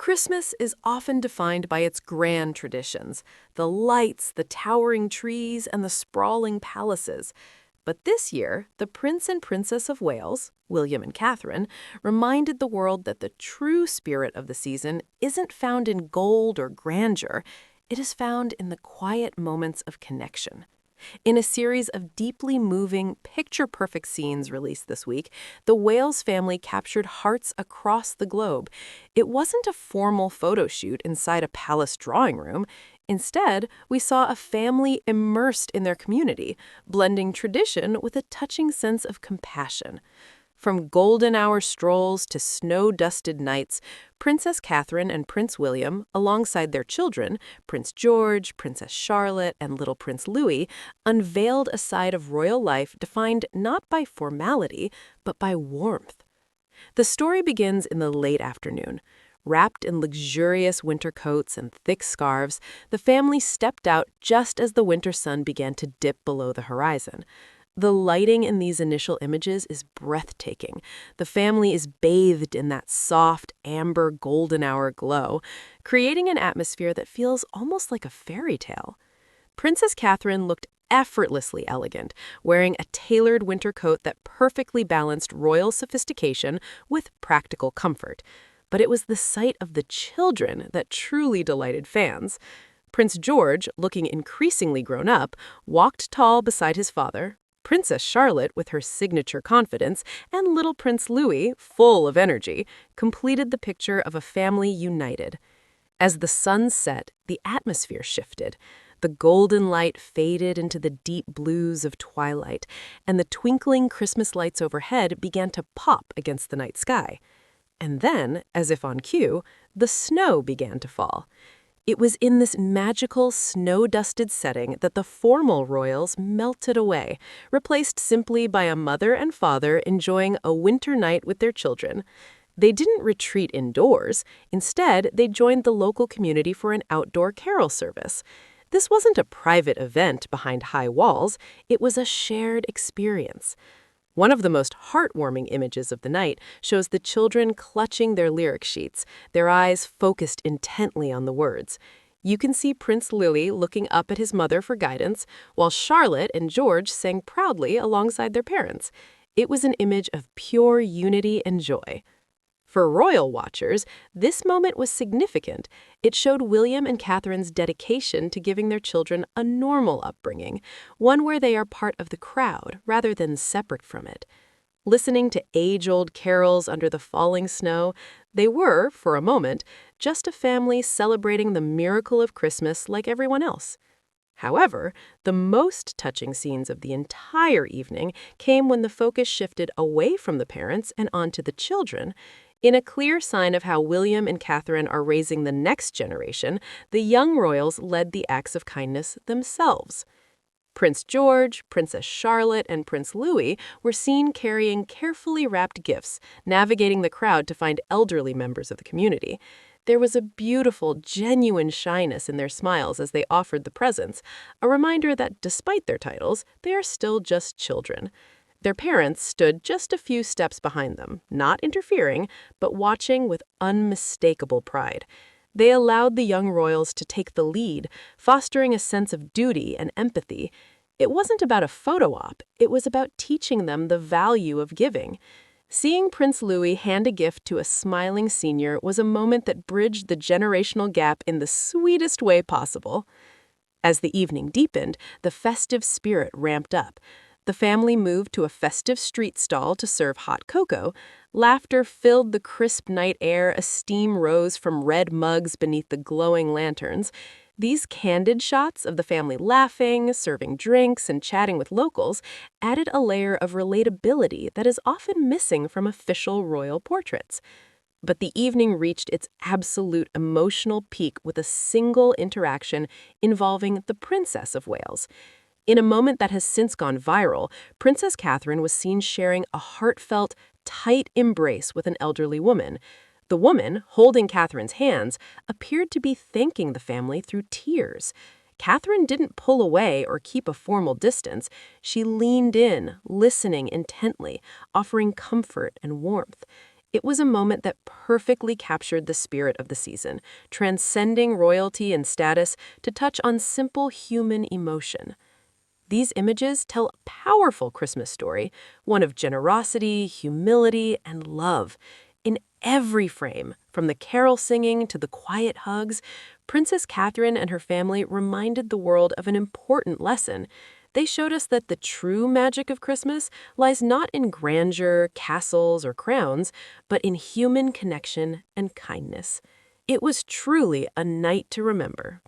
Christmas is often defined by its grand traditions, the lights, the towering trees, and the sprawling palaces. But this year, the Prince and Princess of Wales, William and Catherine, reminded the world that the true spirit of the season isn't found in gold or grandeur. It is found in the quiet moments of connection. In a series of deeply moving, picture-perfect scenes released this week, the Wales family captured hearts across the globe. It wasn't a formal photo shoot inside a palace drawing room. Instead, we saw a family immersed in their community, blending tradition with a touching sense of compassion. From golden hour strolls to snow-dusted nights, Princess Catherine and Prince William, alongside their children, Prince George, Princess Charlotte, and little Prince Louis, unveiled a side of royal life defined not by formality, but by warmth. The story begins in the late afternoon. Wrapped in luxurious winter coats and thick scarves, the family stepped out just as the winter sun began to dip below the horizon. The lighting in these initial images is breathtaking. The family is bathed in that soft, amber, golden hour glow, creating an atmosphere that feels almost like a fairy tale. Princess Catherine looked effortlessly elegant, wearing a tailored winter coat that perfectly balanced royal sophistication with practical comfort. But it was the sight of the children that truly delighted fans. Prince George, looking increasingly grown up, walked tall beside his father. Princess Charlotte, with her signature confidence, and little Prince Louis, full of energy, completed the picture of a family united. As the sun set, the atmosphere shifted. The golden light faded into the deep blues of twilight, and the twinkling Christmas lights overhead began to pop against the night sky. And then, as if on cue, the snow began to fall. It was in this magical, snow-dusted setting that the formal royals melted away, replaced simply by a mother and father enjoying a winter night with their children. They didn't retreat indoors. Instead, they joined the local community for an outdoor carol service. This wasn't a private event behind high walls. It was a shared experience. One of the most heartwarming images of the night shows the children clutching their lyric sheets, their eyes focused intently on the words. You can see Prince Louis looking up at his mother for guidance, while Charlotte and George sang proudly alongside their parents. It was an image of pure unity and joy. For royal watchers, this moment was significant. It showed William and Catherine's dedication to giving their children a normal upbringing, one where they are part of the crowd rather than separate from it. Listening to age-old carols under the falling snow, they were, for a moment, just a family celebrating the miracle of Christmas like everyone else. However, the most touching scenes of the entire evening came when the focus shifted away from the parents and onto the children. In a clear sign of how William and Catherine are raising the next generation, the young royals led the acts of kindness themselves. Prince George, Princess Charlotte, and Prince Louis were seen carrying carefully wrapped gifts, navigating the crowd to find elderly members of the community. There was a beautiful, genuine shyness in their smiles as they offered the presents, a reminder that despite their titles, they are still just children. Their parents stood just a few steps behind them, not interfering, but watching with unmistakable pride. They allowed the young royals to take the lead, fostering a sense of duty and empathy. It wasn't about a photo op, it was about teaching them the value of giving. Seeing Prince Louis hand a gift to a smiling senior was a moment that bridged the generational gap in the sweetest way possible. As the evening deepened, the festive spirit ramped up. The family moved to a festive street stall to serve hot cocoa. Laughter filled the crisp night air as steam rose from red mugs beneath the glowing lanterns. These candid shots of the family laughing, serving drinks, and chatting with locals added a layer of relatability that is often missing from official royal portraits. But the evening reached its absolute emotional peak with a single interaction involving the Princess of Wales. In a moment that has since gone viral, Princess Catherine was seen sharing a heartfelt, tight embrace with an elderly woman. The woman, holding Catherine's hands, appeared to be thanking the family through tears. Catherine didn't pull away or keep a formal distance. She leaned in, listening intently, offering comfort and warmth. It was a moment that perfectly captured the spirit of the season, transcending royalty and status to touch on simple human emotion. These images tell a powerful Christmas story, one of generosity, humility, and love. In every frame, from the carol singing to the quiet hugs, Princess Catherine and her family reminded the world of an important lesson. They showed us that the true magic of Christmas lies not in grandeur, castles, or crowns, but in human connection and kindness. It was truly a night to remember.